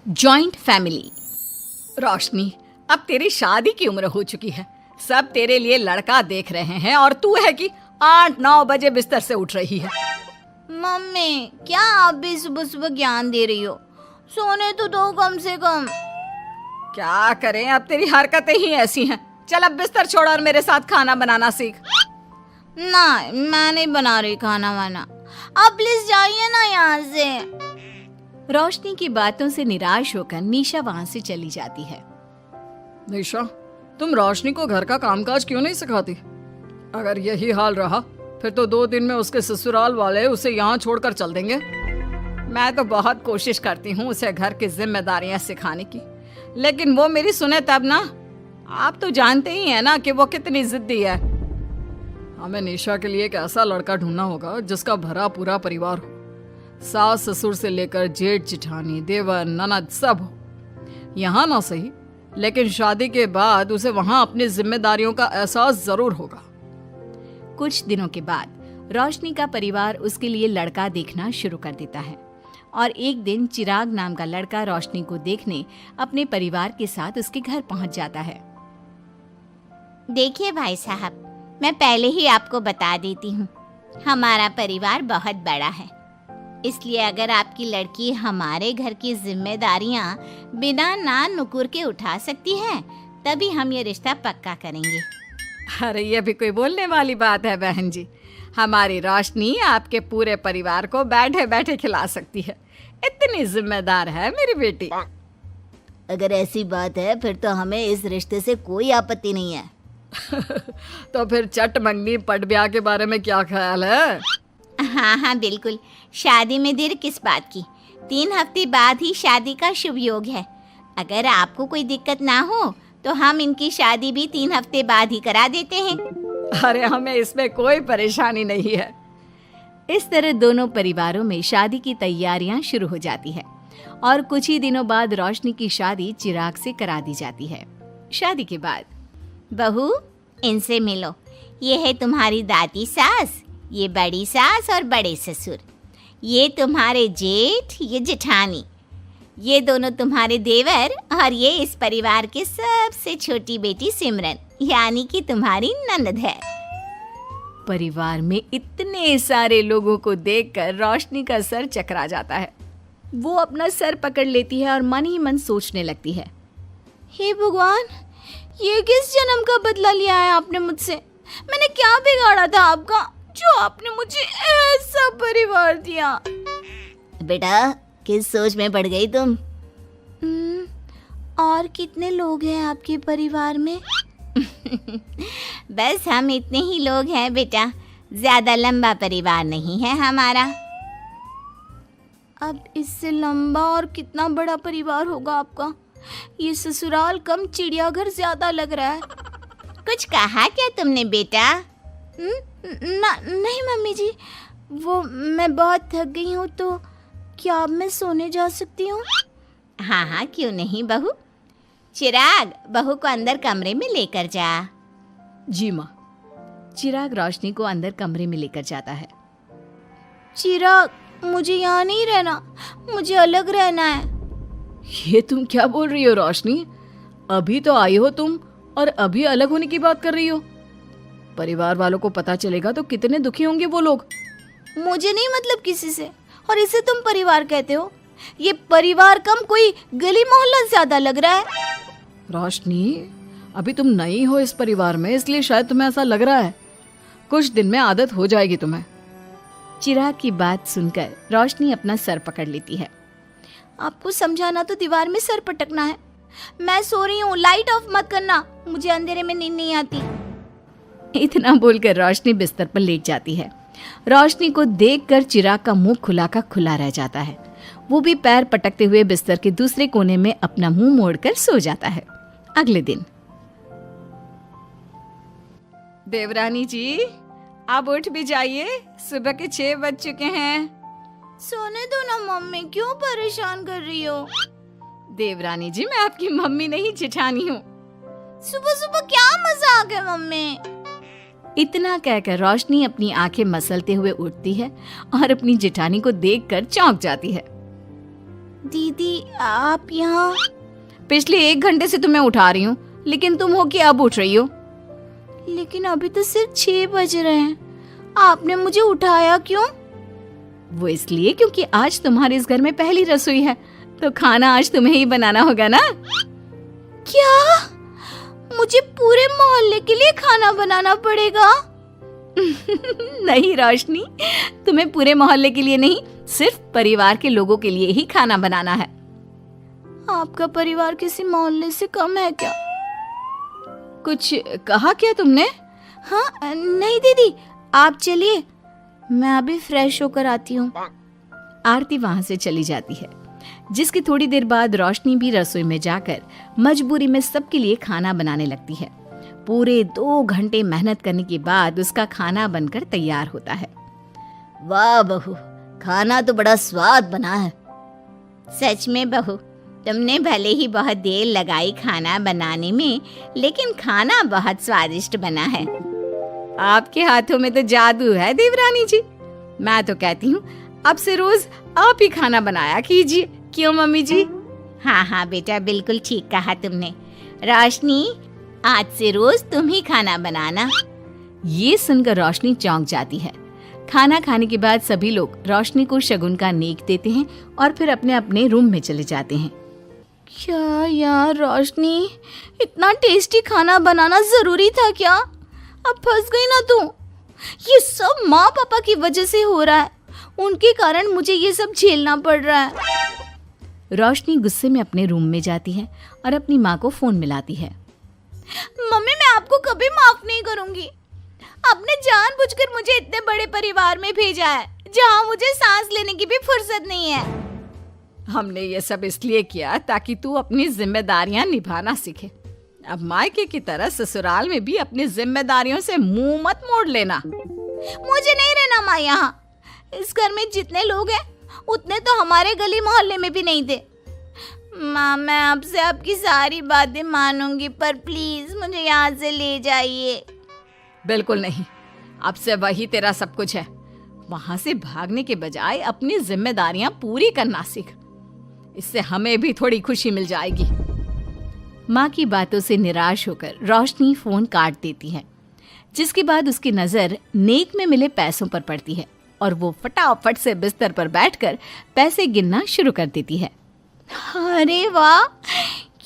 Joint family. रोशनी, अब तेरी शादी की उम्र हो चुकी है, सब तेरे लिए लड़का देख रहे हैं और तू है कि 8-9 बजे बिस्तर से उठ रही है। मम्मी, क्या आप भी सुबह सुबह ज्ञान दे रही हो? सोने तो दो कम से कम। क्या करें, अब तेरी हरकतें ही ऐसी हैं। चल अब बिस्तर छोड़ और मेरे साथ खाना बनाना सीख। ना, मैं नहीं बना रही खाना वाना। आप प्लीज जाइए ना यहाँ से। रोशनी की बातों से निराश होकर निशा वहाँ से चली जाती है। निशा, तुम रोशनी को घर का कामकाज क्यों नहीं सिखाती? अगर यही हाल रहा फिर तो 2 दिन में उसके ससुराल वाले उसे यहाँ छोड़कर चल देंगे। मैं तो बहुत कोशिश करती हूँ उसे घर की जिम्मेदारियां सिखाने की, लेकिन वो मेरी सुने तब ना। आप तो जानते ही हैं ना कि वो कितनी जिद्दी है। हमें निशा के लिए एक ऐसा लड़का ढूंढना होगा जिसका भरा पूरा परिवार हो, सास ससुर से लेकर जेठ जिठानी देवर ननद सब हो। यहाँ ना सही, लेकिन शादी के बाद उसे वहाँ अपनी जिम्मेदारियों का एहसास जरूर होगा। कुछ दिनों के बाद रोशनी का परिवार उसके लिए लड़का देखना शुरू कर देता है और एक दिन चिराग नाम का लड़का रोशनी को देखने अपने परिवार के साथ उसके घर पहुंच जाता है। देखिए भाई साहब, मैं पहले ही आपको बता देती हूँ, हमारा परिवार बहुत बड़ा है, इसलिए अगर आपकी लड़की हमारे घर की जिम्मेदारियाँ बिना ना नुकुर के उठा सकती है तभी हम ये रिश्ता पक्का करेंगे। अरे ये भी कोई बोलने वाली बात है बहन जी। हमारी रोशनी आपके पूरे परिवार को बैठे बैठे खिला सकती है, इतनी जिम्मेदार है मेरी बेटी। अगर ऐसी बात है फिर तो हमें इस रिश्ते से कोई आपत्ति नहीं है। तो फिर चट मंगनी पट ब्याह के बारे में क्या ख्याल है? हाँ बिल्कुल, शादी में देर किस बात की। 3 हफ्ते बाद ही शादी का शुभ योग है। अगर आपको कोई दिक्कत ना हो तो हम इनकी शादी भी 3 हफ्ते बाद ही करा देते हैं। अरे हमें इसमें कोई परेशानी नहीं है। इस तरह दोनों परिवारों में शादी की तैयारियां शुरू हो जाती है और कुछ ही दिनों बाद रोशनी की शादी चिराग से करा दी जाती है। शादी के बाद, बहू, इनसे मिलो। ये है तुम्हारी दादी सास, ये बड़ी सास और बड़े ससुर, ये तुम्हारे जेठ, ये जेठानी, ये दोनों तुम्हारे देवर और ये इस परिवार की सबसे छोटी बेटी सिमरन, यानी कि तुम्हारी ननद है। परिवार में इतने सारे लोगों को देखकर रोशनी का सर चकरा जाता है। वो अपना सर पकड़ लेती है और मन ही मन सोचने लगती है, हे भगवान, ये किस जन्म का बदला लिया है आपने मुझसे? मैंने क्या बिगाड़ा था आपका जो आपने मुझे ऐसा परिवार दिया? बेटा, किस सोच में पड़ गई तुम? और कितने लोग हैं आपके परिवार में? बस हम इतने ही लोग हैं बेटा, ज्यादा लंबा परिवार नहीं है हमारा। अब इससे लंबा और कितना बड़ा परिवार होगा आपका? ये ससुराल कम चिड़ियाघर ज्यादा लग रहा है। कुछ कहा क्या तुमने बेटा? नहीं मम्मी जी, वो मैं बहुत थक गई हूँ, तो क्या अब मैं सोने जा सकती हूँ? हाँ, क्यों नहीं बहू। चिराग, बहू को अंदर कमरे में लेकर जा। जी माँ। चिराग रोशनी को अंदर कमरे में लेकर जाता है। चिराग, मुझे यहाँ नहीं रहना, मुझे अलग रहना है। ये तुम क्या बोल रही हो रोशनी? अभी तो आई हो तुम और अभी अलग होने की बात कर रही हो। परिवार वालों को पता चलेगा तो कितने दुखी होंगे वो लोग। मुझे नहीं मतलब किसी से, और इसे तुम परिवार कहते हो? ये परिवार कम कोई गली मोहल्ला ज्यादा लग रहा है। रोशनी, अभी तुम नई हो इस परिवार में, इसलिए शायद तुम्हें ऐसा लग रहा है। कुछ दिन में आदत हो जाएगी तुम्हें। चिराग की बात सुनकर रोशनी अपना सर पकड़ लेती है। आपको समझाना तो दीवार में सर पटकना है। मैं सो रही हूँ, लाइट ऑफ मत करना, मुझे अंधेरे में नींद नहीं आती। इतना बोलकर रोशनी बिस्तर पर लेट जाती है। रोशनी को देखकर चिराग का मुंह खुला का खुला रह जाता है। वो भी पैर पटकते हुए बिस्तर के दूसरे कोने में अपना मुंह मोड़कर सो जाता है। अगले दिन, देवरानी जी, आप उठ भी जाइए, सुबह के 6 बज चुके हैं। सोने दो ना मम्मी, क्यों परेशान कर रही हो? देवरानी जी, मैं आपकी मम्मी नहीं जेठानी हूँ। सुबह सुबह क्या मजाक है मम्मी? इतना कहकर रोशनी अपनी आंखें मसलते हुए उठती है और अपनी जेठानी को देखकर चौंक जाती है। दीदी आप यहाँ? पिछले 1 घंटे से तुम्हें उठा रही हूँ, लेकिन तुम हो कि अब उठ रही हो? लेकिन अभी तो सिर्फ 6 बज रहे हैं, आपने मुझे उठाया क्यों? वो इसलिए क्योंकि आज तुम्हारे इस घर में पहली रसोई है, तो खाना आज तुम्हें ही बनाना होगा ना। क्या? मुझे पूरे मोहल्ले के लिए खाना बनाना पड़ेगा? नहीं रोशनी, तुम्हें पूरे मोहल्ले के लिए नहीं, सिर्फ परिवार के लोगों के लिए ही खाना बनाना है। आपका परिवार किसी मोहल्ले से कम है क्या? कुछ कहा क्या तुमने? हाँ नहीं दीदी, आप चलिए, मैं अभी फ्रेश होकर आती हूँ। आरती वहां से चली जाती है, जिसकी थोड़ी देर बाद रोशनी भी रसोई में जाकर मजबूरी में सबके लिए खाना बनाने लगती है। पूरे 2 घंटे मेहनत करने के बाद उसका खाना बनकर तैयार होता है। वाह बहू, खाना तो बड़ा स्वाद बना है। सच में बहू, तुमने भले ही बहुत देर लगाई खाना बनाने में, लेकिन खाना बहुत स्वादिष्ट बना है। आपके हाथों में तो जादू है देवरानी जी। मैं तो कहती हूँ अब से रोज आप ही खाना बनाया कीजिए, क्यों मम्मी जी? हाँ हाँ बेटा, बिल्कुल ठीक कहा तुमने। रोशनी, आज से रोज तुम ही खाना बनाना। ये सुनकर रोशनी चौंक जाती है। खाना खाने के बाद सभी लोग रोशनी को शगुन का नेक देते हैं और फिर अपने अपने रूम में चले जाते हैं। क्या यार रोशनी, इतना टेस्टी खाना बनाना जरूरी था क्या? अब फंस गई ना तू। ये सब माँ पापा की वजह से हो रहा है, उनके कारण मुझे ये सब झेलना पड़ रहा है। रोशनी गुस्से में अपने रूम में जाती है और अपनी माँ को फोन मिलाती है। मम्मी, मैं आपको कभी माफ नहीं करूंगी। आपने जानबूझकर मुझे इतने बड़े परिवार में भेजा है, जहाँ मुझे सांस लेने की भी फुर्सत नहीं है। हमने ये सब इसलिए किया ताकि तू अपनी जिम्मेदारियां निभाना सीखे। अब मायके की तरह ससुराल में भी अपनी जिम्मेदारियों से मुंह मत मोड़ लेना। मुझे नहीं रहना माँ यहाँ। इस घर में जितने लोग हैं उतने तो हमारे गली मोहल्ले में भी नहीं थे। माँ, मैं आपसे आपकी सारी बातें मानूंगी, पर प्लीज मुझे यहाँ से ले जाइए। बिल्कुल नहीं, अब से वही तेरा सब कुछ है। वहां से भागने के बजाय अपनी जिम्मेदारियां पूरी करना सीख, इससे हमें भी थोड़ी खुशी मिल जाएगी। माँ की बातों से निराश होकर रोशनी फोन काट देती है, जिसके बाद उसकी नजर नेक में मिले पैसों पर पड़ती है और वो फटाफट से बिस्तर पर बैठकर पैसे गिनना शुरू कर देती है। अरे वाह,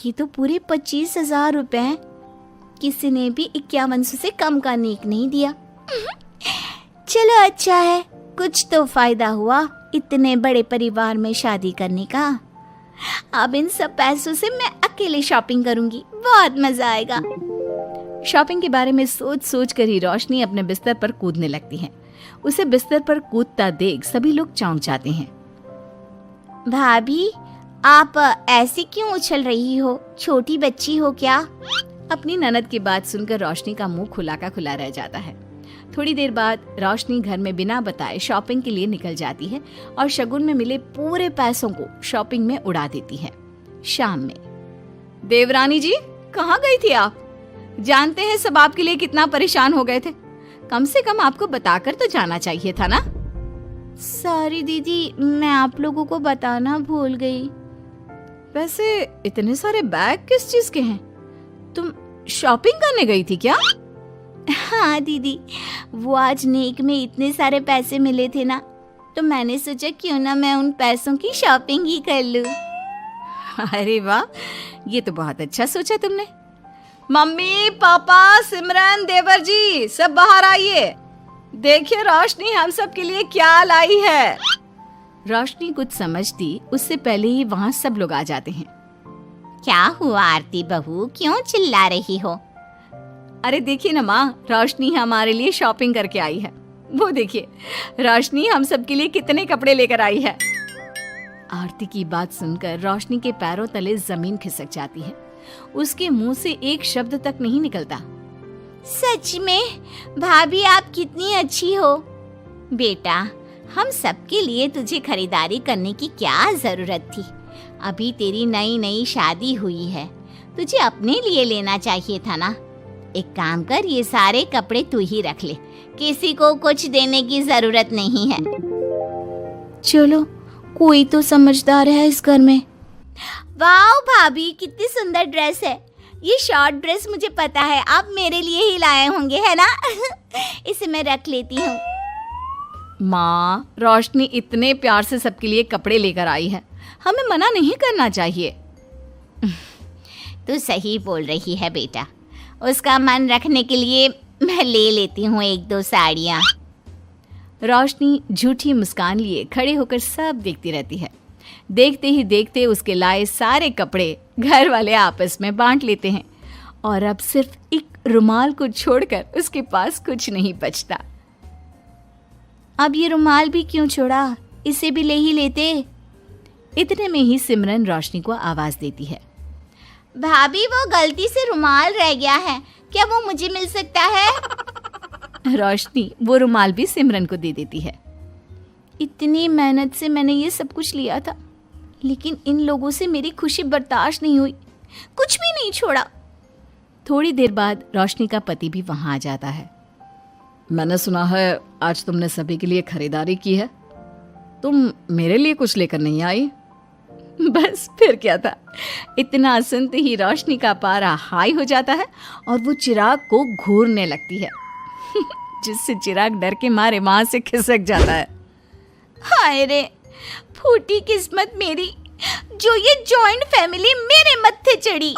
ये तो पूरे 25,000 रुपए हैं। किसी ने भी 5100 से कम का नेक नहीं दिया। चलो अच्छा है, कुछ तो फायदा हुआ इतने बड़े परिवार में शादी करने का। अब इन सब पैसों से मैं अकेले शॉपिंग करूंगी, बहुत मजा आएगा। शॉपिंग के बारे में सोच सोच कर ही रोशनी अपने बिस्तर पर कूदने लगती है। उसे बिस्तर पर कूदता देख सभी लोग चौंक जाते हैं। भाभी, आप ऐसे क्यों उछल रही हो? छोटी बच्ची हो क्या? अपनी ननद की बात सुनकर रोशनी का मुंह खुला का खुला रह जाता है। थोड़ी देर बाद रोशनी घर में बिना बताए शॉपिंग के लिए निकल जाती है और शगुन में मिले पूरे पैसों को शॉपिंग में उड़ा देती है। शाम में, देवरानी जी कहाँ गई थी आप? जानते हैं सब आपके लिए कितना परेशान हो गए थे, कम से कम आपको बताकर तो जाना चाहिए था ना। सॉरी दीदी, मैं आप लोगों को बताना भूल गई। वैसे इतने सारे बैग किस चीज के हैं? तुम शॉपिंग करने गई थी क्या? हाँ दीदी, वो आज नेक में इतने सारे पैसे मिले थे ना, तो मैंने सोचा क्यों ना मैं उन पैसों की शॉपिंग ही कर लूं। अरे वाह, ये तो बहुत अच्छा सोचा तुमने। मम्मी, पापा, सिमरन, देवर जी, सब बाहर आइए। देखिए रोशनी हम सब के लिए क्या लाई है। रोशनी कुछ समझती उससे पहले ही वहाँ सब लोग आ जाते हैं। क्या हुआ आरती बहू, क्यों चिल्ला रही हो? अरे देखिए ना माँ, रोशनी हमारे लिए शॉपिंग करके आई है। वो देखिए रोशनी हम सब के लिए कितने कपड़े लेकर आई है। आरती की बात सुनकर रोशनी के पैरों तले जमीन खिसक जाती है। उसके मुंह से एक शब्द तक नहीं निकलता। सच में भाभी, आप कितनी अच्छी हो। बेटा, हम सबके लिए तुझे खरीदारी करने की क्या जरूरत थी? अभी तेरी नई नई शादी हुई है, तुझे अपने लिए लेना चाहिए था ना। एक काम कर, ये सारे कपड़े तू ही रख ले, किसी को कुछ देने की जरूरत नहीं है। चलो कोई तो समझदार है इस घर में। वाह भाभी, कितनी सुंदर ड्रेस है। ये शॉर्ट ड्रेस मुझे पता है आप मेरे लिए ही लाए होंगे, है ना? इसे मैं रख लेती हूँ। माँ, रोशनी इतने प्यार से सबके लिए कपड़े लेकर आई है, हमें मना नहीं करना चाहिए। तू सही बोल रही है बेटा, उसका मन रखने के लिए मैं ले लेती हूँ 1-2 साड़ियाँ। रोशनी झूठी मुस्कान लिए खड़े होकर सब देखती रहती है। देखते ही देखते उसके लाए सारे कपड़े घर वाले आपस में बांट लेते हैं और अब सिर्फ एक रुमाल को छोड़कर उसके पास कुछ नहीं बचता। अब ये रुमाल भी क्यों छोड़ा, इसे भी ले ही लेते। इतने में ही सिमरन रोशनी को आवाज देती है। भाभी, वो गलती से रुमाल रह गया है, क्या वो मुझे मिल सकता है? रोशनी वो रुमाल भी सिमरन को दे देती है। इतनी मेहनत से मैंने ये सब कुछ लिया था, लेकिन इन लोगों से मेरी खुशी बर्दाश्त नहीं हुई, कुछ भी नहीं छोड़ा। थोड़ी देर बाद रोशनी का पति भी वहां आ जाता है। मैंने सुना है आज तुमने सभी के लिए खरीदारी की है, तुम मेरे लिए कुछ लेकर नहीं आई? बस फिर क्या था, इतना सुनते ही रोशनी का पारा हाई हो जाता है और वो चिराग को घूरने लगती है, जिससे चिराग डर के मारे वहां से खिसक जाता है। हाय रे, फूटी किस्मत मेरी, जो ये जॉइंट फैमिली मेरे मत्थे चढ़ी।